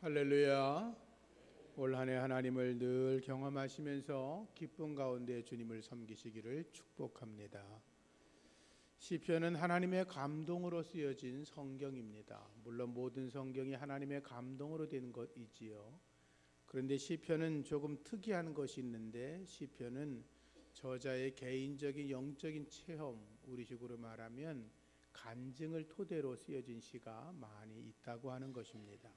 할렐루야. 올 한 해 하나님을 늘 경험하시면서 기쁨 가운데 주님을 섬기시기를 축복합니다. 시편은 하나님의 감동으로 쓰여진 성경입니다. 물론 모든 성경이 하나님의 감동으로 된 것이지요. 그런데 시편은 조금 특이한 것이 있는데, 시편은 저자의 개인적인 영적인 체험, 우리식으로 말하면 간증을 토대로 쓰여진 시가 많이 있다고 하는 것입니다.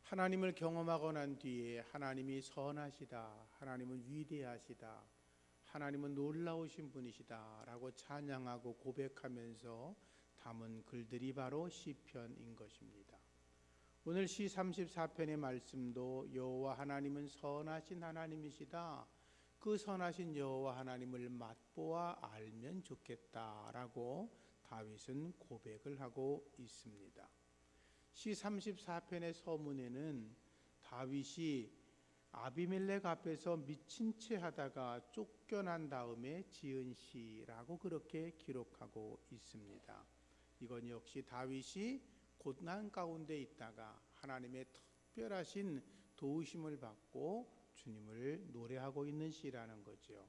하나님을 경험하고 난 뒤에 하나님이 선하시다, 하나님은 위대하시다, 하나님은 놀라우신 분이시다 라고 찬양하고 고백하면서 담은 글들이 바로 시편인 것입니다. 오늘 시 34편의 말씀도 여호와 하나님은 선하신 하나님이시다, 그 선하신 여호와 하나님을 맛보아 알면 좋겠다라고 다윗은 고백을 하고 있습니다. 시 34편의 서문에는 다윗이 아비멜렉 앞에서 미친 채 하다가 쫓겨난 다음에 지은 시라고 그렇게 기록하고 있습니다. 이건 역시 다윗이 고난 가운데 있다가 하나님의 특별하신 도우심을 받고 주님을 노래하고 있는 시라는 거죠.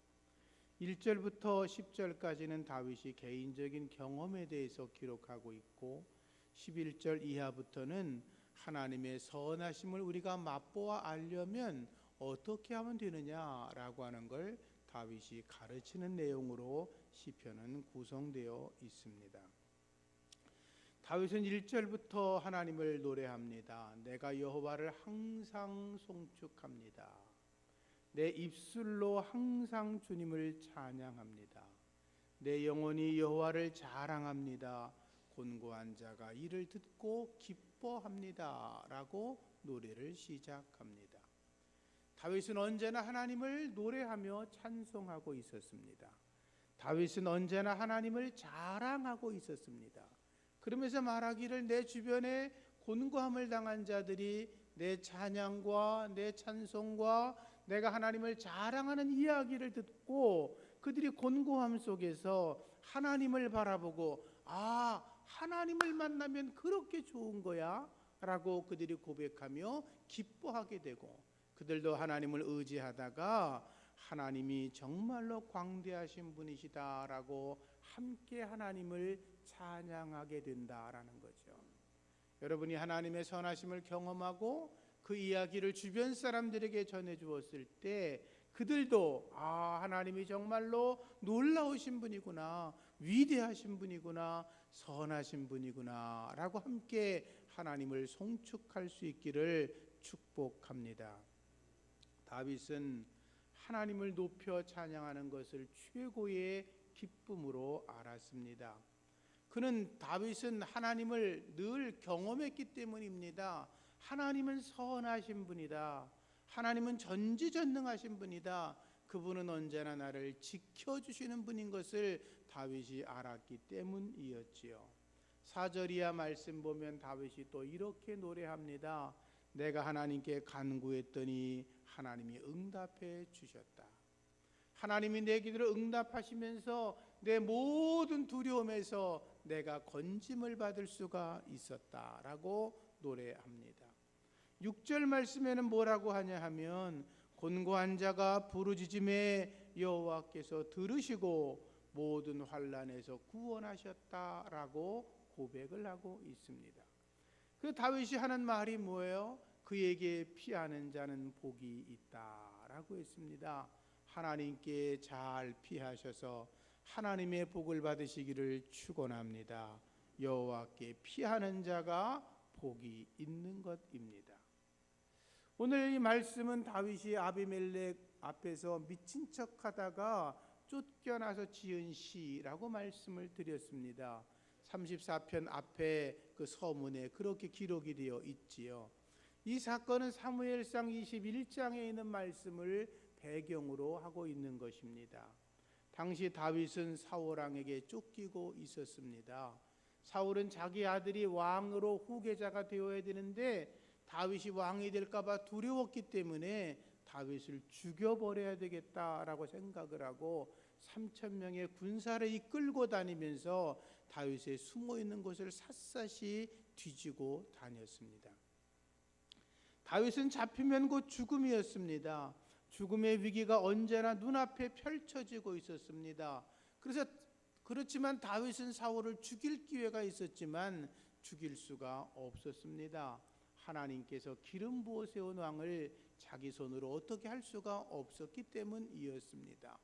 1절부터 10절까지는 다윗이 개인적인 경험에 대해서 기록하고 있고, 11절 이하부터는 하나님의 선하심을 우리가 맛보아 알려면 어떻게 하면 되느냐라고 하는 걸 다윗이 가르치는 내용으로 시편은 구성되어 있습니다. 다윗은 1절부터 하나님을 노래합니다. 내가 여호와를 항상 송축합니다. 내 입술로 항상 주님을 찬양합니다. 내 영혼이 여호와를 자랑합니다. 곤고한 자가 이를 듣고 기뻐합니다 라고 노래를 시작합니다. 다윗은 언제나 하나님을 노래하며 찬송하고 있었습니다. 다윗은 언제나 하나님을 자랑하고 있었습니다. 그러면서 말하기를, 내 주변에 곤고함을 당한 자들이 내 찬양과 내 찬송과 내가 하나님을 자랑하는 이야기를 듣고 그들이 곤고함 속에서 하나님을 바라보고, 하나님을 만나면 그렇게 좋은 거야 라고 그들이 고백하며 기뻐하게 되고, 그들도 하나님을 의지하다가 하나님이 정말로 광대하신 분이시다 라고 함께 하나님을 찬양하게 된다라는 거죠. 여러분이 하나님의 선하심을 경험하고 그 이야기를 주변 사람들에게 전해 주었을 때 그들도 하나님이 정말로 놀라우신 분이구나, 위대하신 분이구나, 선하신 분이구나 라고 함께 하나님을 송축할 수 있기를 축복합니다. 다윗은 하나님을 높여 찬양하는 것을 최고의 기쁨으로 알았습니다. 다윗은 하나님을 늘 경험했기 때문입니다. 하나님은 선하신 분이다, 하나님은 전지전능하신 분이다, 그분은 언제나 나를 지켜주시는 분인 것을 다윗이 알았기 때문이었지요. 4절 이하 말씀 보면 다윗이 또 이렇게 노래합니다. 내가 하나님께 간구했더니 하나님이 응답해 주셨다. 하나님이 내 기도를 응답하시면서 내 모든 두려움에서 내가 건짐을 받을 수가 있었다라고 노래합니다. 6절 말씀에는 뭐라고 하냐 하면, 곤고한 자가 부르짖음에 여호와께서 들으시고 모든 환난에서 구원하셨다라고 고백을 하고 있습니다. 그 다윗이 하는 말이 뭐예요? 그에게 피하는 자는 복이 있다라고 했습니다. 하나님께 잘 피하셔서 하나님의 복을 받으시기를 축원합니다. 여호와께 피하는 자가 복이 있는 것입니다. 오늘 이 말씀은 다윗이 아비멜렉 앞에서 미친 척하다가 쫓겨나서 지은 시라고 말씀을 드렸습니다. 34편 앞에 그 서문에 그렇게 기록이 되어 있지요. 이 사건은 사무엘상 21장에 있는 말씀을 배경으로 하고 있는 것입니다. 당시 다윗은 사울왕에게 쫓기고 있었습니다. 사울은 자기 아들이 왕으로 후계자가 되어야 되는데 다윗이 왕이 될까 봐 두려웠기 때문에 다윗을 죽여버려야 되겠다라고 생각을 하고 3,000명의 군사를 이끌고 다니면서 다윗의 숨어있는 곳을 샅샅이 뒤지고 다녔습니다. 다윗은 잡히면 곧 죽음이었습니다. 죽음의 위기가 언제나 눈앞에 펼쳐지고 있었습니다. 그렇지만 다윗은 사울을 죽일 기회가 있었지만 죽일 수가 없었습니다. 하나님께서 기름 부어 세운 왕을 자기 손으로 어떻게 할 수가 없었기 때문이었습니다.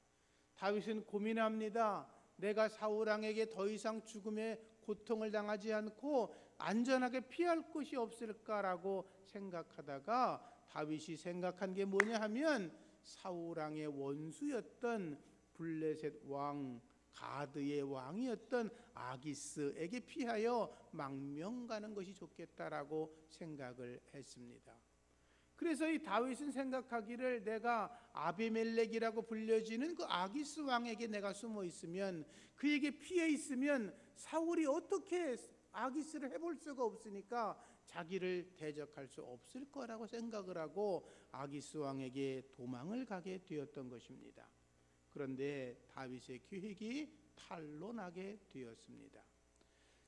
다윗은 고민합니다. 내가 사울 왕에게 더 이상 죽음의 고통을 당하지 않고 안전하게 피할 곳이 없을까라고 생각하다가 다윗이 생각한 게 뭐냐 하면 사울 왕의 원수였던 블레셋 왕 가드의 왕이었던 아기스에게 피하여 망명 가는 것이 좋겠다라고 생각을 했습니다. 그래서 이 다윗은 생각하기를 내가 아비멜렉이라고 불려지는 그 아기스 왕에게 내가 숨어 있으면 그에게 피해 있으면 사울이 어떻게 아기스를 해볼 수가 없으니까 자기를 대적할 수 없을 거라고 생각을 하고 아기스 왕에게 도망을 가게 되었던 것입니다. 그런데 다윗의 계획이 탄로나게 되었습니다.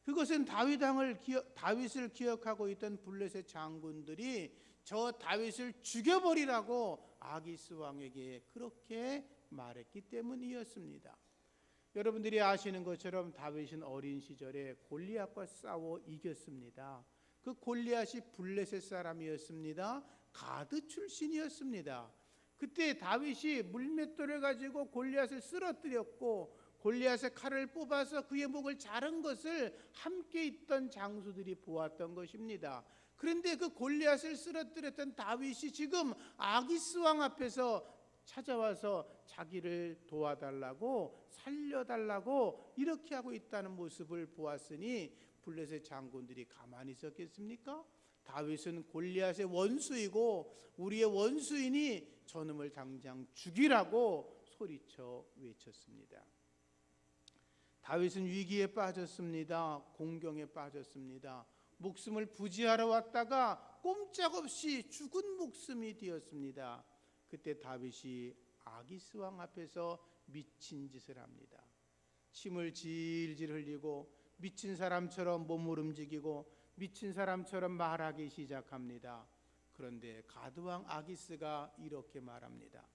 그것은 다윗을 기억하고 있던 블레셋 장군들이 저 다윗을 죽여버리라고 아기스 왕에게 그렇게 말했기 때문이었습니다. 여러분들이 아시는 것처럼 다윗은 어린 시절에 골리앗과 싸워 이겼습니다. 그 골리앗이 블레셋 사람이었습니다. 가드 출신이었습니다. 그때 다윗이 물맷돌을 가지고 골리앗을 쓰러뜨렸고 골리앗의 칼을 뽑아서 그의 목을 자른 것을 함께 있던 장수들이 보았던 것입니다. 그런데 그 골리앗을 쓰러뜨렸던 다윗이 지금 아기스 왕 앞에서 찾아와서 자기를 도와달라고 살려달라고 이렇게 하고 있다는 모습을 보았으니 블레셋 장군들이 가만히 있었겠습니까? 다윗은 골리앗의 원수이고 우리의 원수이니 저놈을 당장 죽이라고 소리쳐 외쳤습니다. 다윗은 위기에 빠졌습니다. 공경에 빠졌습니다. 목숨을 부지하러 왔다가 꼼짝없이 죽은 목숨이 되었습니다. 그때 다윗이 아기스 왕 앞에서 미친 짓을 합니다. 침을 질질 흘리고 미친 사람처럼 몸을 움직이고 미친 사람처럼 말하기 시작합니다. 그런데 가드왕 아기스가 이렇게 말합니다.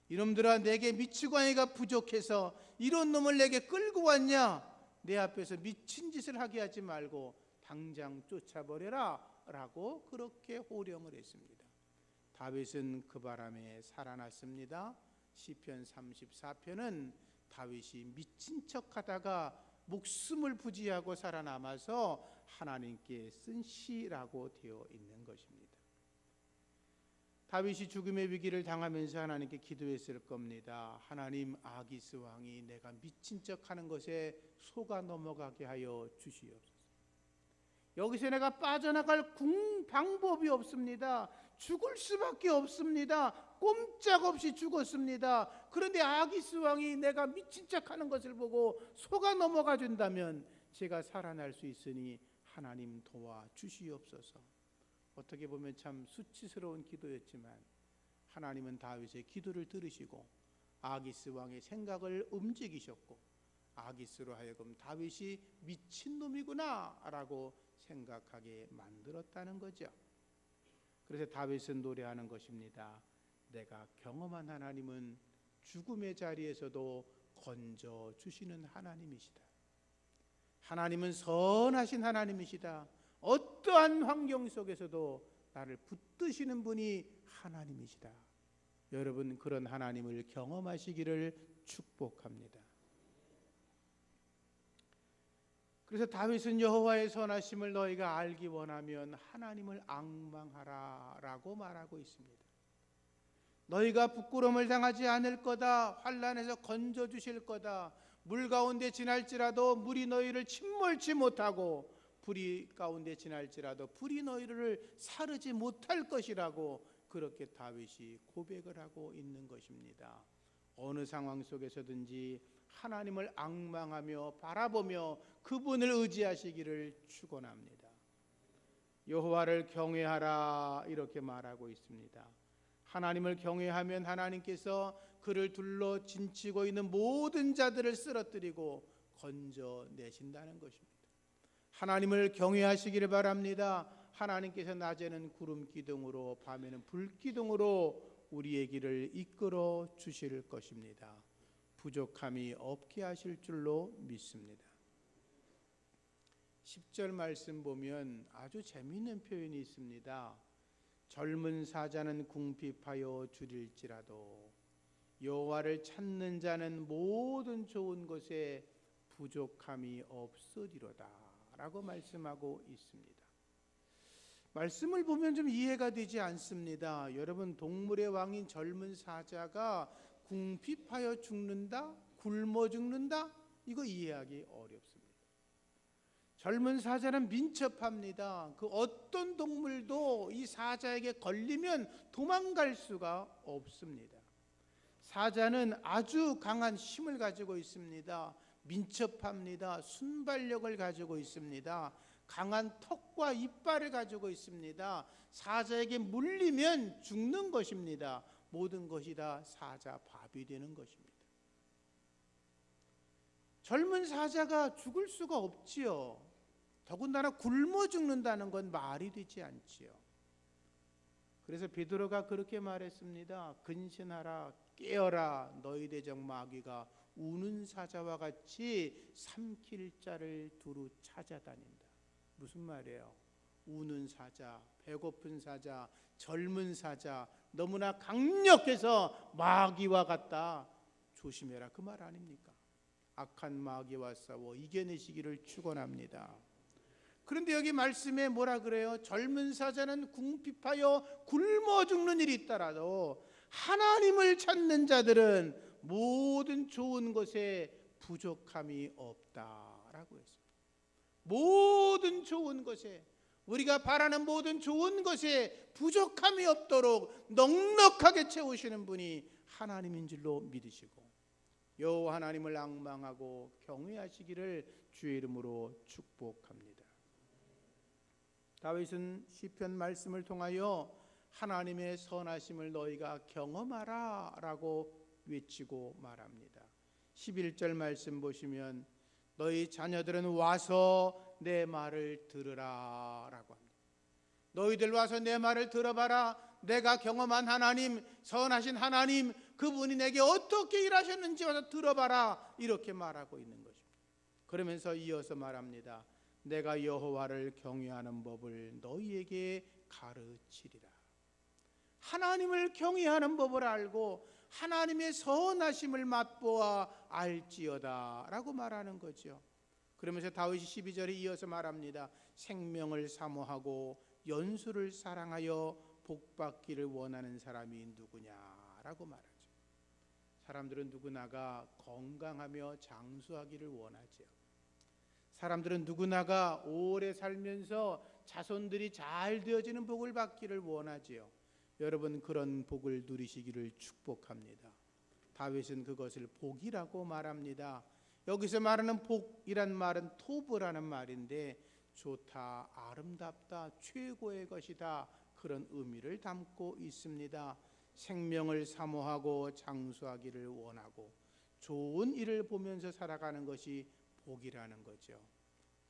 이놈들아, 내게 미치광이가 부족해서 이런 놈을 내게 끌고 왔냐? 내 앞에서 미친 짓을 하게 하지 말고 당장 쫓아버려라 라고 그렇게 호령을 했습니다. 다윗은 그 바람에 살아났습니다. 시편 34편은 다윗이 미친 척하다가 목숨을 부지하고 살아남아서 하나님께 쓴 시라고 되어 있는 것입니다. 다윗이 죽음의 위기를 당하면서 하나님께 기도했을 겁니다. 하나님, 아기스 왕이 내가 미친 척하는 것에 속아 넘어가게 하여 주시옵소서. 여기서 내가 빠져나갈 방법이 없습니다. 죽을 수밖에 없습니다. 꼼짝없이 죽었습니다. 그런데 아기스 왕이 내가 미친 척하는 것을 보고 속아 넘어가 준다면 제가 살아날 수 있으니 하나님 도와 주시옵소서. 어떻게 보면 참 수치스러운 기도였지만 하나님은 다윗의 기도를 들으시고 아기스 왕의 생각을 움직이셨고 아기스로 하여금 다윗이 미친놈이구나 라고 생각하게 만들었다는 거죠. 그래서 다윗은 노래하는 것입니다. 내가 경험한 하나님은 죽음의 자리에서도 건져주시는 하나님이시다. 하나님은 선하신 하나님이시다. 어떠한 환경 속에서도 나를 붙드시는 분이 하나님이시다. 여러분, 그런 하나님을 경험하시기를 축복합니다. 그래서 다윗은 여호와의 선하심을 너희가 알기 원하면 하나님을 앙망하라 라고 말하고 있습니다. 너희가 부끄러움을 당하지 않을 거다. 환난에서 건져주실 거다. 물 가운데 지날지라도 물이 너희를 침몰치 못하고 불이 가운데 지날지라도 불이 너희를 사르지 못할 것이라고 그렇게 다윗이 고백을 하고 있는 것입니다. 어느 상황 속에서든지 하나님을 앙망하며 바라보며 그분을 의지하시기를 축원합니다. 여호와를 경외하라 이렇게 말하고 있습니다. 하나님을 경외하면 하나님께서 그를 둘러 진치고 있는 모든 자들을 쓰러뜨리고 건져내신다는 것입니다. 하나님을 경외하시기를 바랍니다. 하나님께서 낮에는 구름 기둥으로 밤에는 불 기둥으로 우리의 길을 이끌어 주실 것입니다. 부족함이 없게 하실 줄로 믿습니다. 10절 말씀 보면 아주 재미있는 표현이 있습니다. 젊은 사자는 궁핍하여 줄일지라도 여호와를 찾는 자는 모든 좋은 것에 부족함이 없으리로다 라고 말씀하고 있습니다. 말씀을 보면 좀 이해가 되지 않습니다. 여러분, 동물의 왕인 젊은 사자가 궁핍하여 죽는다? 굶어 죽는다? 이거 이해하기 어렵습니다. 젊은 사자는 민첩합니다. 그 어떤 동물도 이 사자에게 걸리면 도망갈 수가 없습니다. 사자는 아주 강한 힘을 가지고 있습니다. 민첩합니다. 순발력을 가지고 있습니다. 강한 턱과 이빨을 가지고 있습니다. 사자에게 물리면 죽는 것입니다. 모든 것이 다 사자 밥이 되는 것입니다. 젊은 사자가 죽을 수가 없지요. 더군다나 굶어 죽는다는 건 말이 되지 않지요. 그래서 베드로가 그렇게 말했습니다. 근신하라, 깨어라, 너희 대적 마귀가 우는 사자와 같이 삼킬 자를 두루 찾아다닌다. 무슨 말이에요? 우는 사자, 배고픈 사자, 젊은 사자, 너무나 강력해서 마귀와 같다. 조심해라, 그 말 아닙니까? 악한 마귀와 싸워 이겨내시기를 축원합니다. 그런데 여기 말씀에 뭐라 그래요? 젊은 사자는 궁핍하여 굶어 죽는 일이 있더라도 하나님을 찾는 자들은 모든 좋은 것에 부족함이 없다라고 했습니다. 모든 좋은 것에, 우리가 바라는 모든 좋은 것에 부족함이 없도록 넉넉하게 채우시는 분이 하나님인 줄로 믿으시고 여호와 하나님을 앙망하고 경외하시기를 주의 이름으로 축복합니다. 다윗은 시편 말씀을 통하여 하나님의 선하심을 너희가 경험하라 라고 외치고 말합니다. 11절 말씀 보시면 너희 자녀들은 와서 내 말을 들으라 라고 합니다. 너희들 와서 내 말을 들어봐라. 내가 경험한 하나님, 선하신 하나님, 그분이 내게 어떻게 일하셨는지 와서 들어봐라, 이렇게 말하고 있는 것입니다. 그러면서 이어서 말합니다. 내가 여호와를 경외하는 법을 너희에게 가르치리라. 하나님을 경외하는 법을 알고 하나님의 선하심을 맛보아 알지어다 라고 말하는 거죠. 그러면서 다윗이 12절에 이어서 말합니다. 생명을 사모하고 연수를 사랑하여 복받기를 원하는 사람이 누구냐라고 말하죠. 사람들은 누구나가 건강하며 장수하기를 원하죠. 사람들은 누구나가 오래 살면서 자손들이 잘 되어지는 복을 받기를 원하지요. 여러분, 그런 복을 누리시기를 축복합니다. 다윗은 그것을 복이라고 말합니다. 여기서 말하는 복이란 말은 토브라는 말인데 좋다, 아름답다, 최고의 것이다, 그런 의미를 담고 있습니다. 생명을 사모하고 장수하기를 원하고 좋은 일을 보면서 살아가는 것이 복이라는 거죠.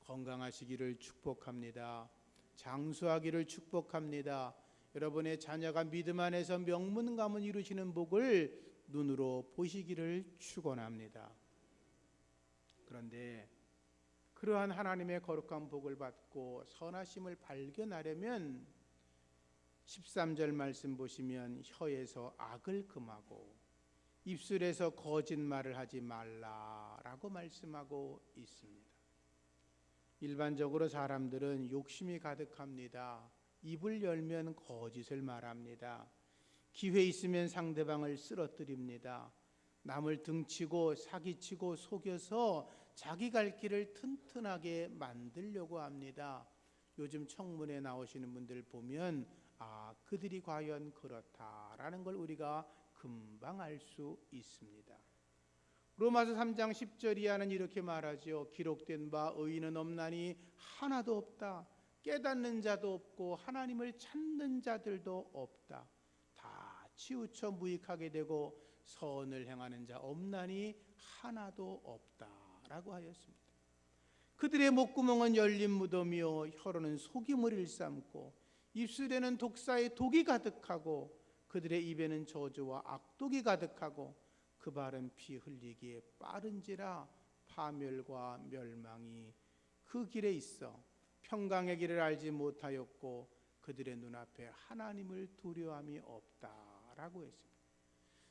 건강하시기를 축복합니다. 장수하기를 축복합니다. 여러분의 자녀가 믿음 안에서 명문 가문 이루시는 복을 눈으로 보시기를 축원합니다. 그런데 그러한 하나님의 거룩한 복을 받고 선하심을 발견하려면 13절 말씀 보시면 혀에서 악을 금하고 입술에서 거짓말을 하지 말라라고 말씀하고 있습니다. 일반적으로 사람들은 욕심이 가득합니다. 입을 열면 거짓을 말합니다. 기회 있으면 상대방을 쓰러뜨립니다. 남을 등치고 사기치고 속여서 자기 갈 길을 튼튼하게 만들려고 합니다. 요즘 청문회 나오시는 분들 보면 그들이 과연 그렇다라는 걸 우리가 금방 알 수 있습니다. 로마서 3장 10절 이하는 이렇게 말하죠. 기록된 바 의인은 없나니 하나도 없다. 깨닫는 자도 없고 하나님을 찾는 자들도 없다. 다 치우쳐 무익하게 되고 선을 행하는 자 없나니 하나도 없다라고 하였습니다. 그들의 목구멍은 열린 무덤이요 혀로는 속임을 일삼고 입술에는 독사의 독이 가득하고 그들의 입에는 저주와 악독이 가득하고 그 발은 피 흘리기에 빠른지라 파멸과 멸망이 그 길에 있어 평강의 길을 알지 못하였고 그들의 눈앞에 하나님을 두려움이 없다라고 했습니다.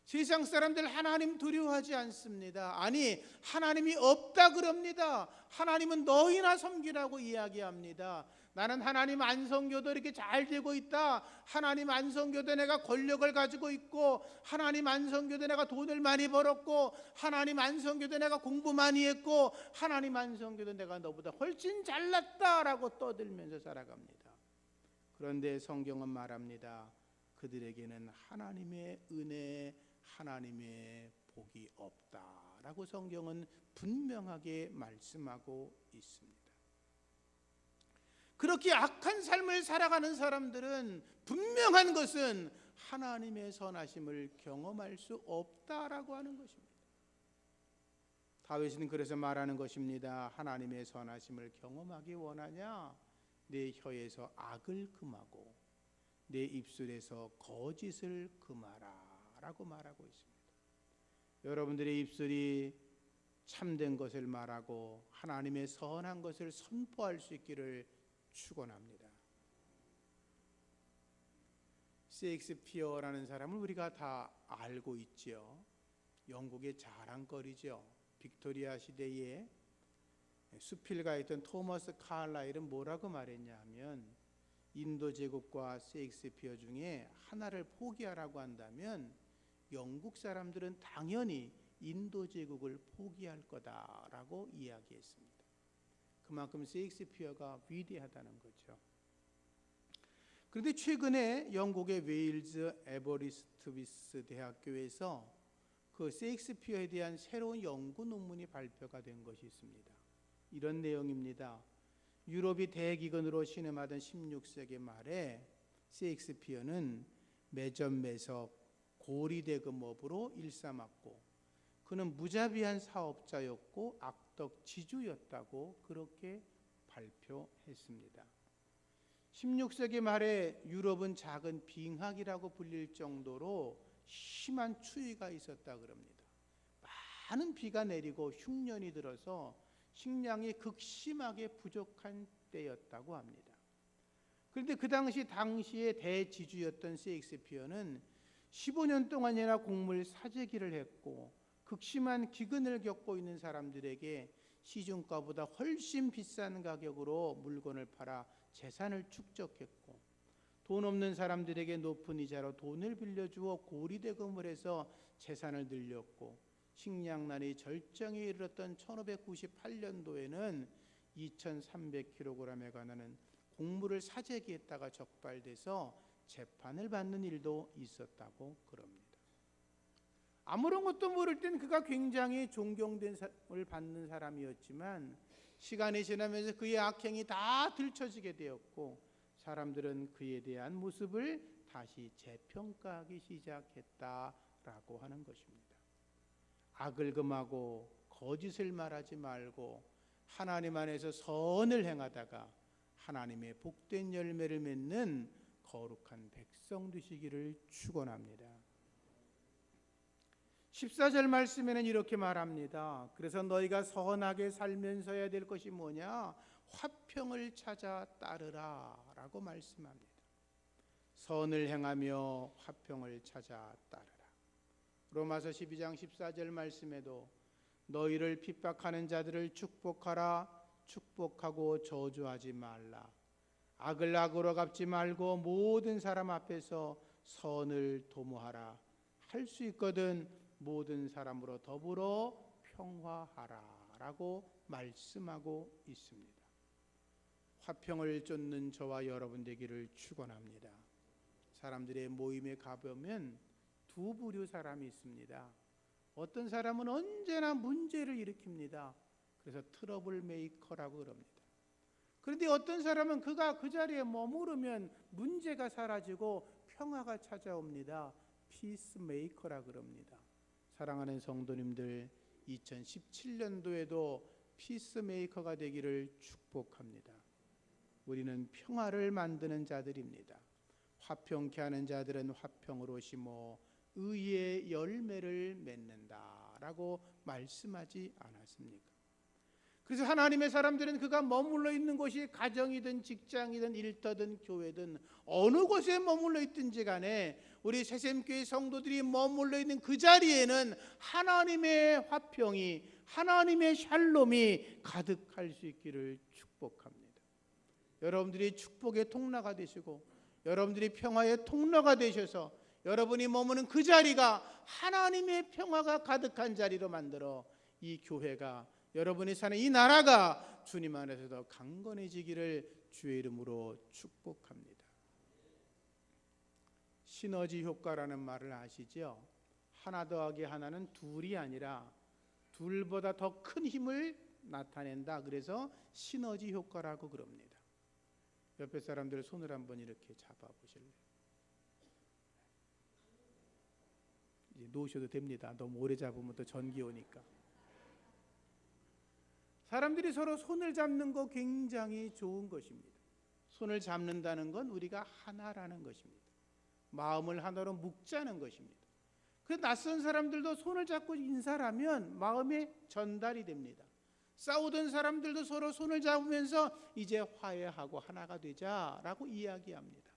세상 사람들 하나님 두려워하지 않습니다. 아니, 하나님이 없다 그럽니다. 하나님은 너희나 섬기라고 이야기합니다. 나는 하나님 안 섬겨도 이렇게 잘 되고 있다. 하나님 안 섬겨도 내가 권력을 가지고 있고, 하나님 안 섬겨도 내가 돈을 많이 벌었고, 하나님 안 섬겨도 내가 공부 많이 했고, 하나님 안 섬겨도 내가 너보다 훨씬 잘났다라고 떠들면서 살아갑니다. 그런데 성경은 말합니다. 그들에게는 하나님의 은혜, 하나님의 복이 없다라고 성경은 분명하게 말씀하고 있습니다. 그렇게 악한 삶을 살아가는 사람들은 분명한 것은 하나님의 선하심을 경험할 수 없다라고 하는 것입니다. 다윗은 그래서 말하는 것입니다. 하나님의 선하심을 경험하기 원하냐? 내 혀에서 악을 금하고 내 입술에서 거짓을 금하라 라고 말하고 있습니다. 여러분들의 입술이 참된 것을 말하고 하나님의 선한 것을 선포할 수 있기를 축원합니다. 셰익스피어라는 사람을 우리가 다 알고 있지요. 영국의 자랑거리죠. 빅토리아 시대에 수필가에 있던 토머스 칼라일은 뭐라고 말했냐 하면 인도 제국과 셰익스피어 중에 하나를 포기하라고 한다면 영국 사람들은 당연히 인도 제국을 포기할 거다라고 이야기했습니다. 그만큼 셰익스피어가 위대하다는 거죠. 그런데 최근에 영국의 웨일즈 에버리스트비스 대학교에서 그 셰익스피어에 대한 새로운 연구 논문이 발표가 된 것이 있습니다. 이런 내용입니다. 유럽이 대기근으로 신음하던 16세기 말에 셰익스피어는 매점매석 고리대금업으로 일삼았고 그는 무자비한 사업자였고 악덕 지주였다고 그렇게 발표했습니다. 16세기 말에 유럽은 작은 빙하기라고 불릴 정도로 심한 추위가 있었다 그럽니다. 많은 비가 내리고 흉년이 들어서 식량이 극심하게 부족한 때였다고 합니다. 그런데 그 당시에 대지주였던 셰익스피어는 15년 동안이나 곡물 사재기를 했고 극심한 기근을 겪고 있는 사람들에게 시중가보다 훨씬 비싼 가격으로 물건을 팔아 재산을 축적했고 돈 없는 사람들에게 높은 이자로 돈을 빌려주어 고리대금을 해서 재산을 늘렸고 식량난이 절정에 이르렀던 1598년도에는 2300kg에 관하는 곡물을 사재기했다가 적발돼서 재판을 받는 일도 있었다고 그럽니다. 아무런 것도 모를 땐 그가 굉장히 존경됨을 받는 사람이었지만 시간이 지나면서 그의 악행이 다 들춰지게 되었고 사람들은 그에 대한 모습을 다시 재평가하기 시작했다라고 하는 것입니다. 악을 금하고 거짓을 말하지 말고 하나님 안에서 선을 행하다가 하나님의 복된 열매를 맺는 거룩한 백성 되시기를 축원합니다. 14절 말씀에는 이렇게 말합니다. 그래서 너희가 선하게 살면서 해야 될 것이 뭐냐? 화평을 찾아 따르라 라고 말씀합니다. 선을 행하며 화평을 찾아 따르라. 로마서 12장 14절 말씀에도 너희를 핍박하는 자들을 축복하라. 축복하고 저주하지 말라. 악을 악으로 갚지 말고 모든 사람 앞에서 선을 도모하라. 할 수 있거든 모든 사람으로 더불어 평화하라 라고 말씀하고 있습니다. 화평을 쫓는 저와 여러분 되기를 축원합니다. 사람들의 모임에 가보면 두 부류 사람이 있습니다. 어떤 사람은 언제나 문제를 일으킵니다. 그래서 트러블 메이커라고 그럽니다. 그런데 어떤 사람은 그가 그 자리에 머무르면 문제가 사라지고 평화가 찾아옵니다. 피스 메이커라 그럽니다. 사랑하는 성도님들, 2017년도에도 피스메이커가 되기를 축복합니다. 우리는 평화를 만드는 자들입니다. 화평케 하는 자들은 화평으로 심어 의의 열매를 맺는다라고 말씀하지 않았습니까? 그래서 하나님의 사람들은 그가 머물러 있는 곳이 가정이든 직장이든 일터든 교회든 어느 곳에 머물러 있든지 간에 우리 새샘교회 성도들이 머물러 있는 그 자리에는 하나님의 화평이, 하나님의 샬롬이 가득할 수 있기를 축복합니다. 여러분들이 축복의 통로가 되시고 여러분들이 평화의 통로가 되셔서 여러분이 머무는 그 자리가 하나님의 평화가 가득한 자리로 만들어 이 교회가, 여러분이 사는 이 나라가 주님 안에서 더 강건해지기를 주의 이름으로 축복합니다. 시너지 효과라는 말을 아시죠? 하나 더하기 하나는 둘이 아니라 둘보다 더 큰 힘을 나타낸다. 그래서 시너지 효과라고 그럽니다. 옆에 사람들 손을 한번 이렇게 잡아보실래요? 이제 놓으셔도 됩니다. 너무 오래 잡으면 또 전기 오니까. 사람들이 서로 손을 잡는 거 굉장히 좋은 것입니다. 손을 잡는다는 건 우리가 하나라는 것입니다. 마음을 하나로 묶자는 것입니다. 그 낯선 사람들도 손을 잡고 인사하면 마음의 전달이 됩니다. 싸우던 사람들도 서로 손을 잡으면서 이제 화해하고 하나가 되자라고 이야기합니다.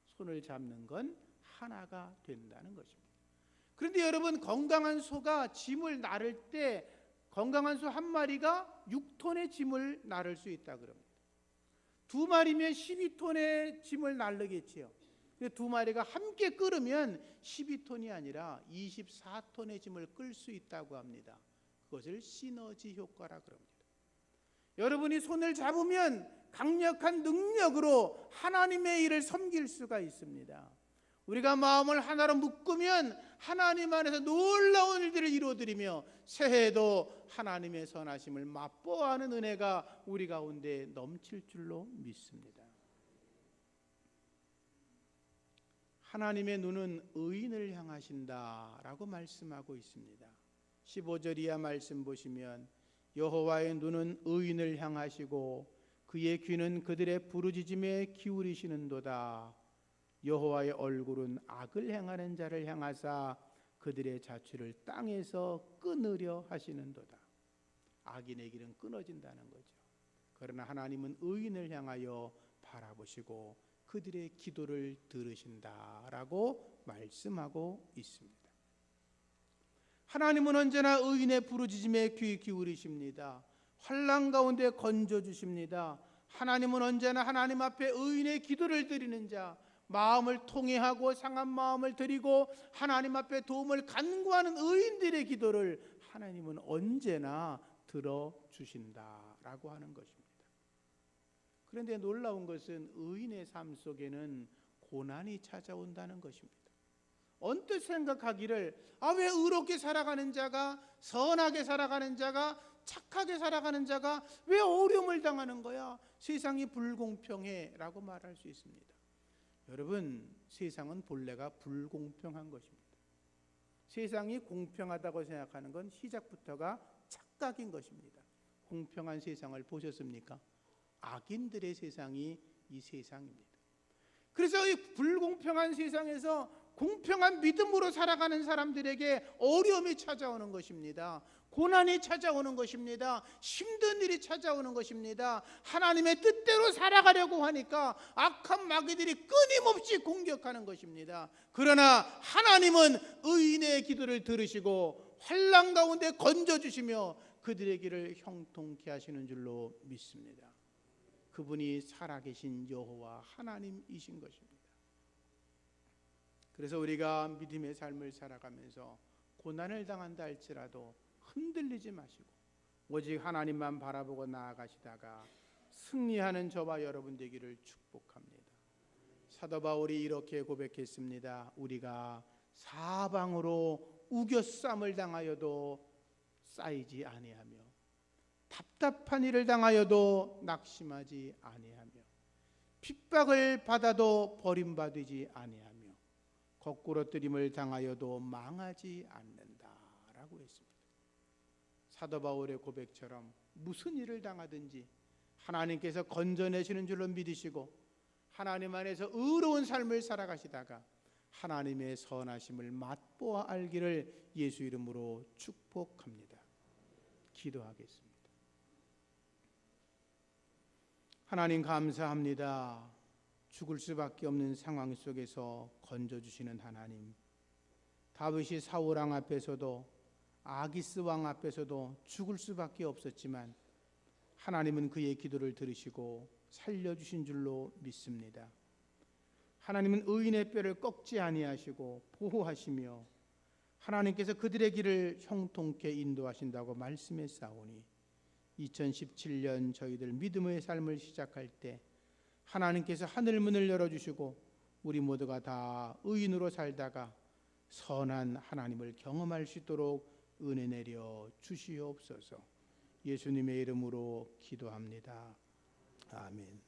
손을 잡는 건 하나가 된다는 것입니다. 그런데 여러분, 건강한 소가 짐을 나를 때 건강한 소 한 마리가 6톤의 짐을 나를 수 있다 그럽니다. 두 마리면 12톤의 짐을 나르겠지요. 두 마리가 함께 끌으면 12톤이 아니라 24톤의 짐을 끌 수 있다고 합니다. 그것을 시너지 효과라 그럽니다. 여러분이 손을 잡으면 강력한 능력으로 하나님의 일을 섬길 수가 있습니다. 우리가 마음을 하나로 묶으면 하나님 안에서 놀라운 일들을 이루어드리며 새해에도 하나님의 선하심을 맛보아하는 은혜가 우리 가운데 넘칠 줄로 믿습니다. 하나님의 눈은 의인을 향하신다라고 말씀하고 있습니다. 15절 이하 말씀 보시면 여호와의 눈은 의인을 향하시고 그의 귀는 그들의 부르짖음에 기울이시는도다. 여호와의 얼굴은 악을 행하는 자를 향하사 그들의 자취를 땅에서 끊으려 하시는도다. 악인의 길은 끊어진다는 거죠. 그러나 하나님은 의인을 향하여 바라보시고 그들의 기도를 들으신다라고 말씀하고 있습니다. 하나님은 언제나 의인의 부르짖음에 귀 기울이십니다. 환난 가운데 건져주십니다. 하나님은 언제나 하나님 앞에 의인의 기도를 드리는 자, 마음을 통회하고 상한 마음을 드리고 하나님 앞에 도움을 간구하는 의인들의 기도를 하나님은 언제나 들어주신다라고 하는 것입니다. 그런데 놀라운 것은 의인의 삶 속에는 고난이 찾아온다는 것입니다. 언뜻 생각하기를 왜 의롭게 살아가는 자가, 선하게 살아가는 자가, 착하게 살아가는 자가 왜 어려움을 당하는 거야? 세상이 불공평해 라고 말할 수 있습니다. 여러분, 세상은 본래가 불공평한 것입니다. 세상이 공평하다고 생각하는 건 시작부터가 착각인 것입니다. 공평한 세상을 보셨습니까? 악인들의 세상이 이 세상입니다. 그래서 이 불공평한 세상에서 공평한 믿음으로 살아가는 사람들에게 어려움이 찾아오는 것입니다. 고난이 찾아오는 것입니다. 힘든 일이 찾아오는 것입니다. 하나님의 뜻대로 살아가려고 하니까 악한 마귀들이 끊임없이 공격하는 것입니다. 그러나 하나님은 의인의 기도를 들으시고 환난 가운데 건져주시며 그들의 길을 형통케 하시는 줄로 믿습니다. 그분이 살아계신 여호와 하나님이신 것입니다. 그래서 우리가 믿음의 삶을 살아가면서 고난을 당한다 할지라도 흔들리지 마시고 오직 하나님만 바라보고 나아가시다가 승리하는 저와 여러분 되기를 축복합니다. 사도 바울이 이렇게 고백했습니다. 우리가 사방으로 우겨쌈을 당하여도 쌓이지 아니하며 답답한 일을 당하여도 낙심하지 아니하며 핍박을 받아도 버림받지 아니하며 거꾸러뜨림을 당하여도 망하지 않는다라고 했습니다. 사도 바울의 고백처럼 무슨 일을 당하든지 하나님께서 건져내시는 줄로 믿으시고 하나님 안에서 의로운 삶을 살아가시다가 하나님의 선하심을 맛보아 알기를 예수 이름으로 축복합니다. 기도하겠습니다. 하나님 감사합니다. 죽을 수밖에 없는 상황 속에서 건져주시는 하나님, 다윗이 사울 왕 앞에서도 아기스 왕 앞에서도 죽을 수밖에 없었지만 하나님은 그의 기도를 들으시고 살려주신 줄로 믿습니다. 하나님은 의인의 뼈를 꺾지 아니하시고 보호하시며 하나님께서 그들의 길을 형통케 인도하신다고 말씀했사오니 2017년 저희들 믿음의 삶을 시작할 때 하나님께서 하늘문을 열어주시고 우리 모두가 다 의인으로 살다가 선한 하나님을 경험할 수 있도록 은혜 내려 주시옵소서. 예수님의 이름으로 기도합니다. 아멘.